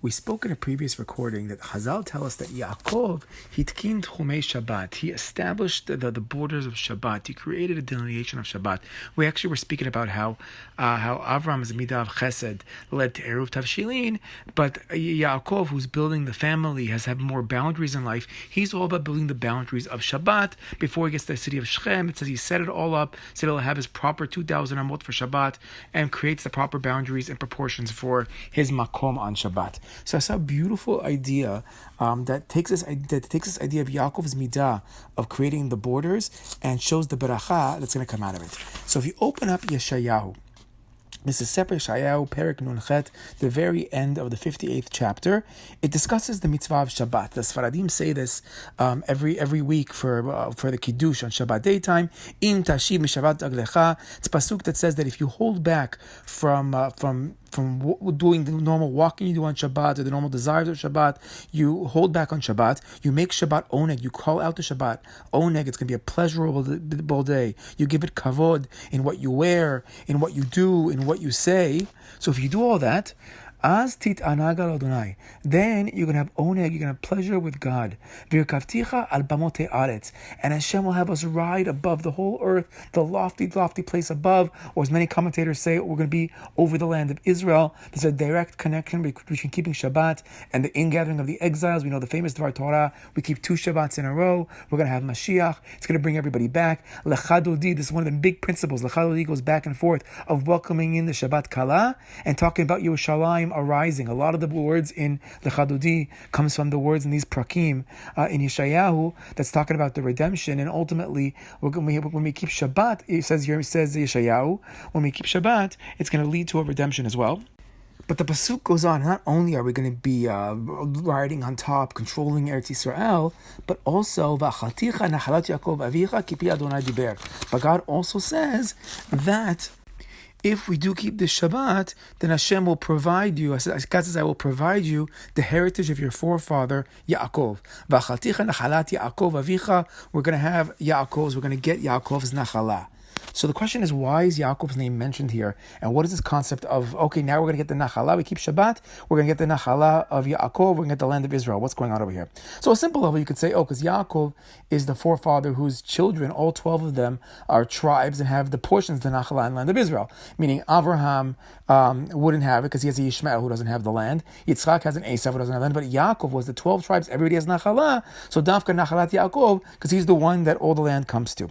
We spoke in a previous recording that Chazal tell us that Yaakov, hitkin Techumim Shabbat. He established the borders of Shabbat. He created a delineation of Shabbat. We actually were speaking about how Avram's midah of Chesed led to Eruv Tavshilin, but Yaakov, who's building the family, has had more boundaries in life. He's all about building the boundaries of Shabbat. Before he gets to the city of Shechem, it says he set it all up, so he'll have his proper 2,000 amot for Shabbat, and creates the proper boundaries and proportions for his makom on Shabbat. So it's a beautiful idea that takes this idea of Yaakov's midah of creating the borders and shows the beracha that's going to come out of it. So if you open up Yeshayahu, this is Sefer Yeshayahu, Perek Nunchet, the very end of the 58th chapter. It discusses the mitzvah of Shabbat. The Sfaradim say this every week for the Kiddush on Shabbat daytime. Im tashib mishavat Lech Lecha. It's a pasuk that says that if you hold back from doing the normal walking you do on Shabbat or the normal desires of Shabbat, you hold back on Shabbat, you make Shabbat oneg, you call out to Shabbat oneg, it's going to be a pleasurable day. You give it kavod in what you wear, in what you do, in what you say. So if you do all that, Az tit anagal Adonai. Then you're going to have oneg, you're going to have pleasure with God. V'yirkavticha al bamote aretz. And Hashem will have us ride above the whole earth, the lofty place above, or as many commentators say, we're going to be over the land of Israel. There's a direct connection between keeping Shabbat and the ingathering of the exiles. We know the famous Dvar Torah, we keep 2 Shabbats in a row. We're going to have Mashiach. It's going to bring everybody back. Lecha Dodi, this is one of the big principles. Lecha Dodi goes back and forth of welcoming in the Shabbat Kala and talking about Yerushalayim arising. A lot of the words in Lecha Dodi comes from the words in these prakim in Yeshayahu that's talking about the redemption. And ultimately, when we keep Shabbat, it says Yeshayahu, when we keep Shabbat, it's going to lead to a redemption as well. But the pasuk goes on. Not only are we going to be riding on top, controlling Eretz Yisrael, but also v'achalticha nachalat Yaakov avicha kipi Adonai diber. But God also says that if we do keep the Shabbat, then Hashem will provide you, God says, I will provide you the heritage of your forefather, Yaakov. V'achalticha nachalat Yaakov avicha. We're going to have Yaakov's, we're going to get Yaakov's nachala. So the question is, why is Yaakov's name mentioned here? And what is this concept of, okay, now we're going to get the Nachala, we keep Shabbat, we're going to get the Nachala of Yaakov, we're going to get the land of Israel. What's going on over here? So a simple level, you could say, because Yaakov is the forefather whose children, all 12 of them, are tribes and have the portions of the Nachala and land of Israel. Meaning Abraham wouldn't have it because he has a Yishmael who doesn't have the land. Yitzchak has an Esav who doesn't have land. But Yaakov was the 12 tribes, everybody has Nachala. So Dafka Nachalat Yaakov, because he's the one that all the land comes to.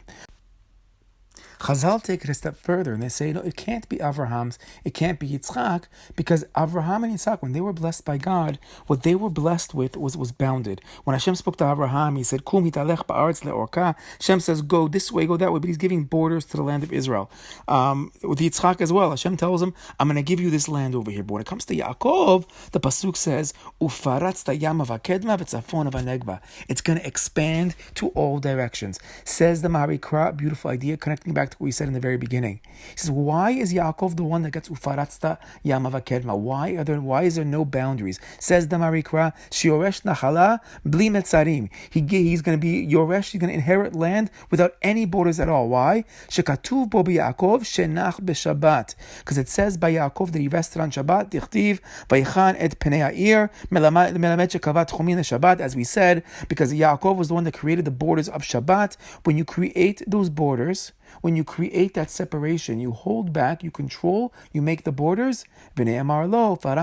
Chazal take it a step further and they say, no, it can't be Abraham's, it can't be Yitzchak, because Abraham and Yitzchak, when they were blessed by God, what they were blessed with was bounded. When Hashem spoke to Abraham, he said, Kum hitalech ba'aretz le'orka. Hashem says, go this way, go that way, but he's giving borders to the land of Israel. With Yitzchak as well, Hashem tells him, I'm going to give you this land over here. But when it comes to Yaakov, the pasuk says, Ufaratz yam v'kedma v'tzafon v'negba. It's going to expand to all directions. Says the Marikra, beautiful idea, connecting back to what we said in the very beginning. He says, why is Yaakov the one that gets Ufaratzta Yama Vakedma? Why is there no boundaries? Says the Marikra, Shioresh Nachala Bli Metzarim. He's going to be Yoresh, he's going to inherit land without any borders at all. Why? Shekatuv bo Yaakov Shenach B'Shabbat. Because it says by Yaakov that he rested on Shabbat, Dichtiv, Vayichan et Penei Ha'ir, Melamed Shekavat Techumim Shabbat, as we said, because Yaakov was the one that created the borders of Shabbat. When you create those borders, when you create that separation, you hold back, you control, you make the borders, then the beracha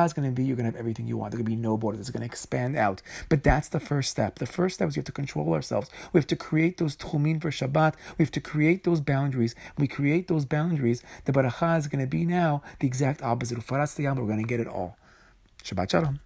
is going to be, you're going to have everything you want. There's going to be no borders. It's going to expand out. But that's the first step. The first step is we have to control ourselves. We have to create those Techumim for Shabbat. We have to create those boundaries. When we create those boundaries, the beracha is going to be now the exact opposite. We're going to get it all. Shabbat Shalom.